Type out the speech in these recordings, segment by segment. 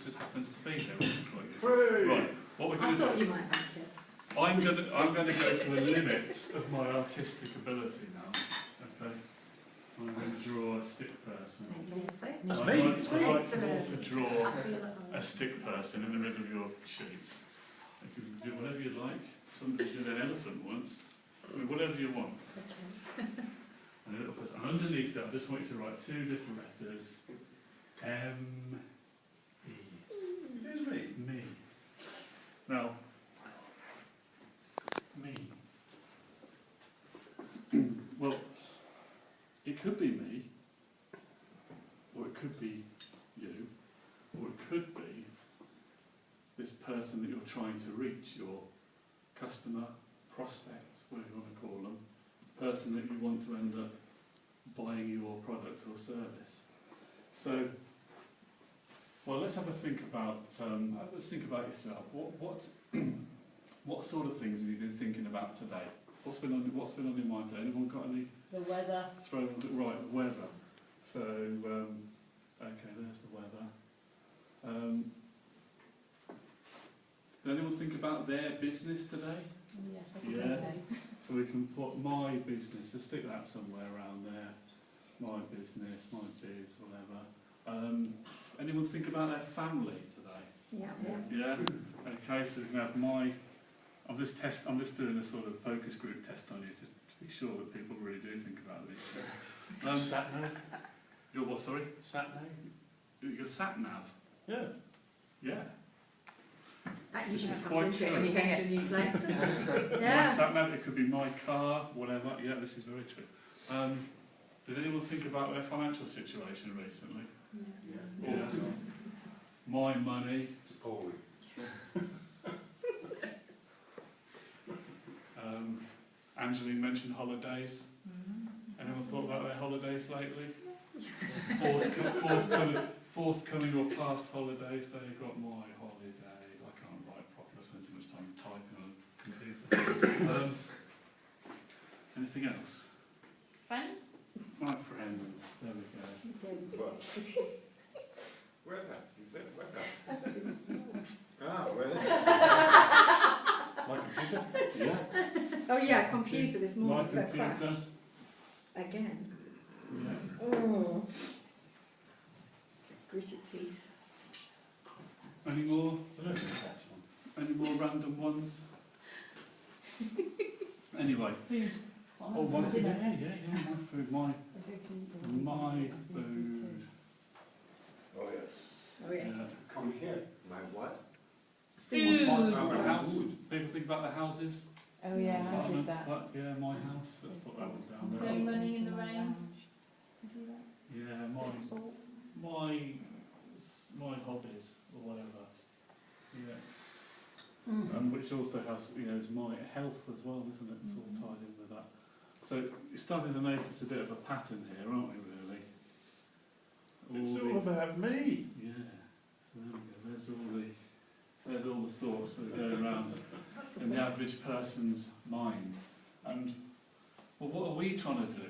which just happens to be here, which is quite good. Hey. Right, what we're I going to thought do, you might like it. I'm going to go to the limits of my artistic ability now. Okay, I'm going to draw a stick person. That's I'd me. like, It's I'd me. like you all to draw I feel like a stick person in the middle of your sheet. You can do whatever you like. Somebody did an elephant once. I mean, whatever you want. And a little person. And underneath it, I just want you to write two little letters. M-E. It is me. Me. Now, me. Well, it could be me, or it could be you, or it could be this person that you're trying to reach, your customer, prospect, whatever you want to call them, the person that you want to end up buying your product or service. So, well, let's have a think about. Let's think about yourself. What sort of things have you been thinking about today? What's been on your mind today? Anyone got any? The weather. Right, the weather. So, okay, there's the weather. Did anyone think about their business today? Yes, I think Yeah. so. So we can put my business. Let's stick that somewhere around there. My business, my biz, whatever. Anyone think about their family today? Yeah. Yeah. Okay, so we can have my. I'm just doing a sort of focus group test on you to be sure that people really do think about these things. Sat nav. Your what? Sorry. Sat nav. Your sat nav. Yeah. Yeah. That This usually is comes quite into it true. when you go to a new place, doesn't it? My Yeah. sat nav. It could be my car, whatever. Yeah, this is very true. Did anyone think about their financial situation recently? Yeah. Yeah. My money. It's appalling. Angeline mentioned holidays. Anyone thought about their holidays lately? Forthcoming or past holidays? There you got my holidays. I can't write properly. I spend too much time typing on a computer. Anything else? Friends? My friends. There we go. Where's that? You said where's that? Ah, where? My computer? Yeah. Oh yeah, computer this My morning got crashed. computer. Again. Yeah. Oh. Gritted teeth. Any more? Any more random ones? Anyway. Food. Oh, my food. Yeah, my food. My food. Oh yes. Oh yes. Yeah. Come here. My what? Food. My house. People think about their houses. Oh yeah, I did Apartments, that. but yeah, my house. Let's put that one down there. Throwing money in the rain. Yeah, my hobbies or whatever. Yeah. Which also has, is my health as well, isn't it? It's all tied in with that. So you're starting to notice a bit of a pattern here, aren't we? Really. It's all about me. Yeah. So there we go. There's all the thoughts that go around in the average person's mind. And well, what are we trying to do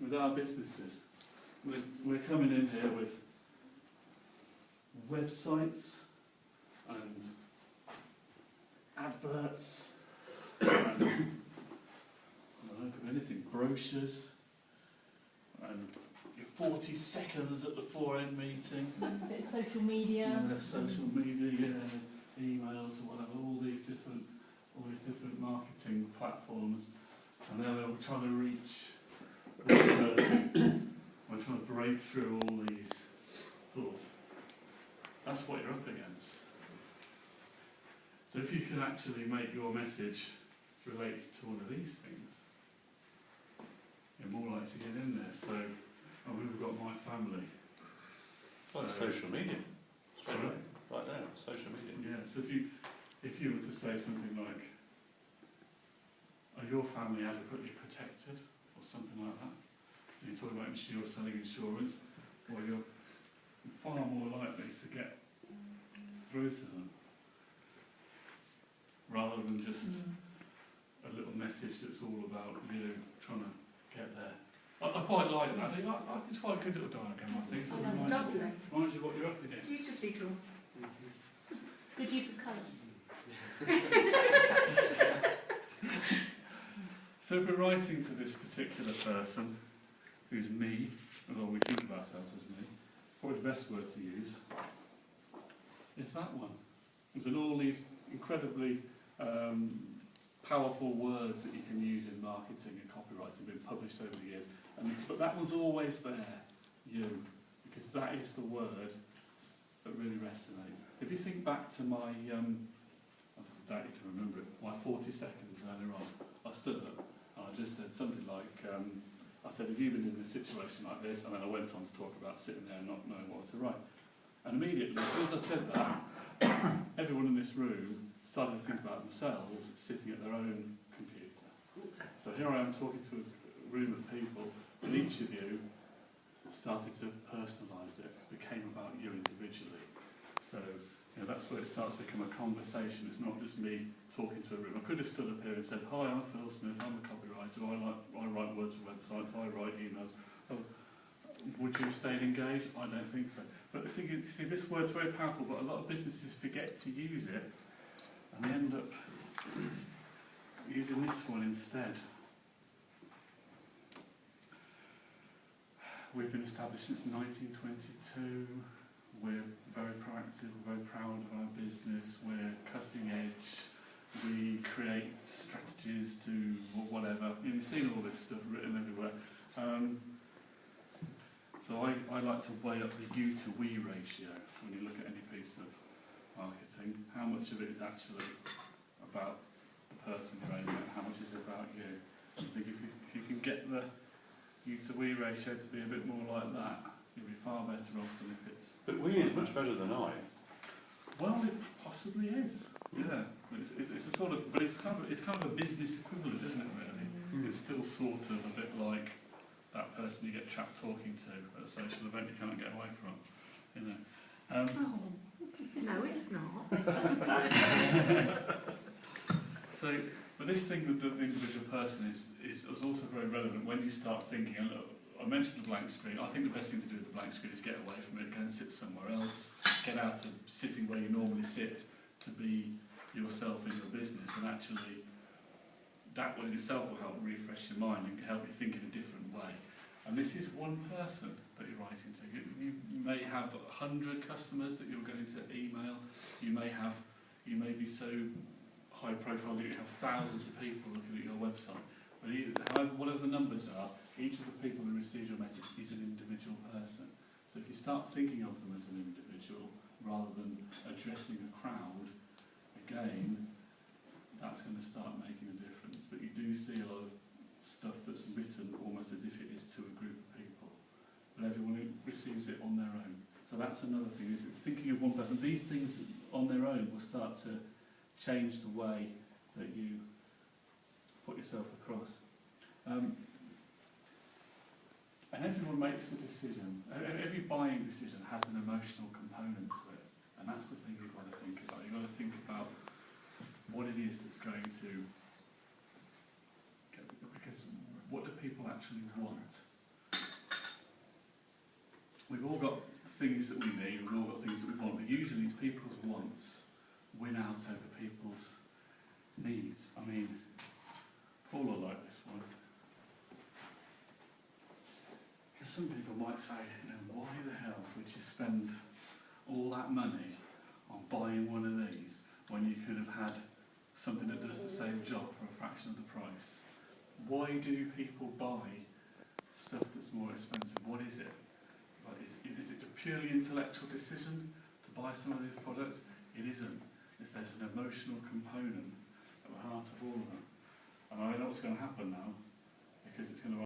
with our businesses? We're coming in here with websites and adverts and I don't know, anything, brochures and your 40 seconds at the 4N meeting. A bit of social media. Yeah, social media, emails or whatever, all these different marketing platforms, and then we're trying to reach this person. We're trying to break through all these thoughts. That's what you're up against. So if you can actually make your message relate to one of these things, you're more likely to get in there. So, we've got my family. Like social media. Sorry? Right there, social media. Yeah, so if you were to say something like, are your family adequately protected, or something like that, and you're talking about selling insurance, well, you're far more likely to get through to them, rather than just a little message that's all about you trying to get there. I quite like that. It's quite a good little diagram, I think. So it Lovely. reminds you what you're up against. Beautifully drawn. Good use of colour. So if we're writing to this particular person, who's me, although we think of ourselves as me, probably the best word to use is that one. There's been all these incredibly powerful words that you can use in marketing and copywriting, been published over the years, but that one's always there, you, because that is the word that really resonates. If you think back to my, I doubt you can remember it, my 40 seconds earlier on, I stood up and I just said something like, I said, have you been in a situation like this? And then I went on to talk about sitting there and not knowing what to write. And immediately, as soon as I said that, everyone in this room started to think about themselves sitting at their own computer. So here I am talking to a room of people, and each of you started to personalise it, became about you individually. So that's where it starts to become a conversation. It's not just me talking to a room. I could have stood up here and said, hi, I'm Phil Smith, I'm a copywriter, I write words for websites, I write emails. Oh, would you have stayed engaged? I don't think so. But the thing is, see, this word's very powerful, but a lot of businesses forget to use it, and they end up using this one instead. We've been established since 1922. We're very proactive, we're very proud of our business, we're cutting edge, we create strategies to whatever. You've seen all this stuff written everywhere. So I like to weigh up the you to we ratio when you look at any piece of marketing. How much of it is actually about the person you're aiming at, how much is it about you? I think if you can get the you to we ratio to be a bit more like that, you'll be far better off than if it's... But we is much better than I. Well, it possibly is. Yeah, it's a sort of, but it's kind of a business equivalent, isn't it? Really, it's still sort of a bit like that person you get trapped talking to at a social event you can't get away from. You know. No, it's not. So, but this thing with the individual person is also very relevant when you start thinking. And look, I mentioned the blank screen. I think the best thing to do with the blank screen is get away from it, go and sit somewhere else, get out of sitting where you normally sit to be yourself in your business, and actually that in itself will help refresh your mind and help you think in a different way. And this is one person that you're writing to. You may have 100 customers that you're going to email. You may be so high profile that you have thousands of people looking at your website. But whatever the numbers are, each of the people who receives your message is an individual person. So if you start thinking of them as an individual rather than addressing a crowd, again, that's going to start making a difference. But you do see a lot of stuff that's written almost as if it is to a group of people. But everyone who receives it on their own. So that's another thing, is thinking of one person. These things on their own will start to change the way that you put yourself across. And everyone makes a decision. Every buying decision has an emotional component to it. And that's the thing you've got to think about. You've got to think about what it is that's going to... Because what do people actually want? We've all got things that we need, we've all got things that we want, but usually people's wants win out over people's needs. I mean, Paul will like this one. Because some people might say, why the hell would you spend all that money on buying one of these when you could have had something that does the same job for a fraction of the price? Why do people buy stuff that's more expensive? What is it? Like, is it a purely intellectual decision to buy some of these products? It isn't. There's an emotional component at the heart of all of them. And I know what's going to happen now, because it's going to